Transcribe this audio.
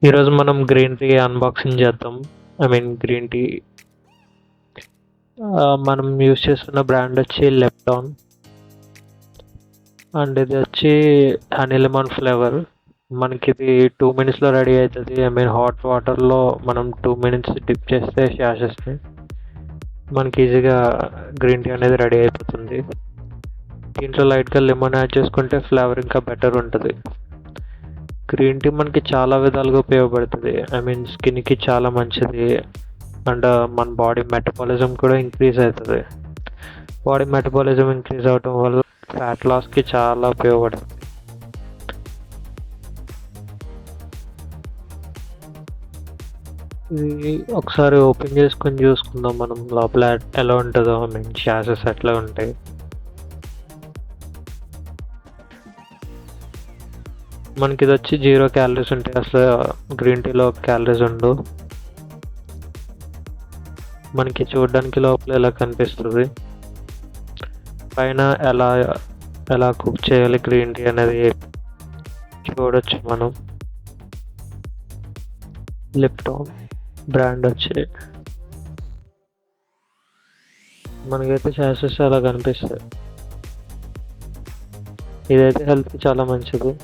ఈరోజు మనం green tea unboxing చేద్దాం. ఐ మీన్ గ్రీన్ టీ మనం యూస్ చేస్తున్న బ్రాండ్ వచ్చి లెప్టాన్ అండ్ ఇది వచ్చి హనీ లెమన్ ఫ్లేవర్. మనకి ఇది 2 minutesలో రెడీ అవుతుంది. ఐ మీన్ హాట్ వాటర్లో మనం 2 minutes డిప్ చేస్తే షాషెస్ని మనకి ఈజీగా గ్రీన్ టీ అనేది రెడీ అయిపోతుంది. దీంట్లో లైట్గా లెమన్ యాడ్ చేసుకుంటే ఫ్లేవర్ ఇంకా బెటర్ ఉంటుంది. గ్రీన్ టీ మనకి చాలా విధాలుగా ఉపయోగపడుతుంది. ఐ మీన్ స్కిన్కి చాలా మంచిది అండ్ మన బాడీ మెటబాలిజం కూడా ఇంక్రీజ్ అవుతుంది. బాడీ మెటబాలిజం ఇంక్రీజ్ అవడం వల్ల ఫ్యాట్ లాస్కి చాలా ఉపయోగపడుతుంది. ఇది ఒకసారి ఓపెన్ చేసుకొని చూసుకుందాం మనం లోపల ఎలా ఉంటుందో. ఐ మీన్ షాసెస్ ఎట్లా ఉంటాయి. మనకి ఇది వచ్చి 0 calories ఉంటాయి. అసలు గ్రీన్ టీలో క్యాలరీస్ ఉండవు. మనకి చూడడానికి లోపల ఎలా కనిపిస్తుంది. పైన ఎలా కుక్ చేయాలి గ్రీన్ టీ అనేది చూడొచ్చు మనం. లిప్టాన్ బ్రాండ్ వచ్చి మనకైతే షాసెస్ అలా కనిపిస్తాయి. ఇదైతే హెల్త్కి చాలా మంచిది.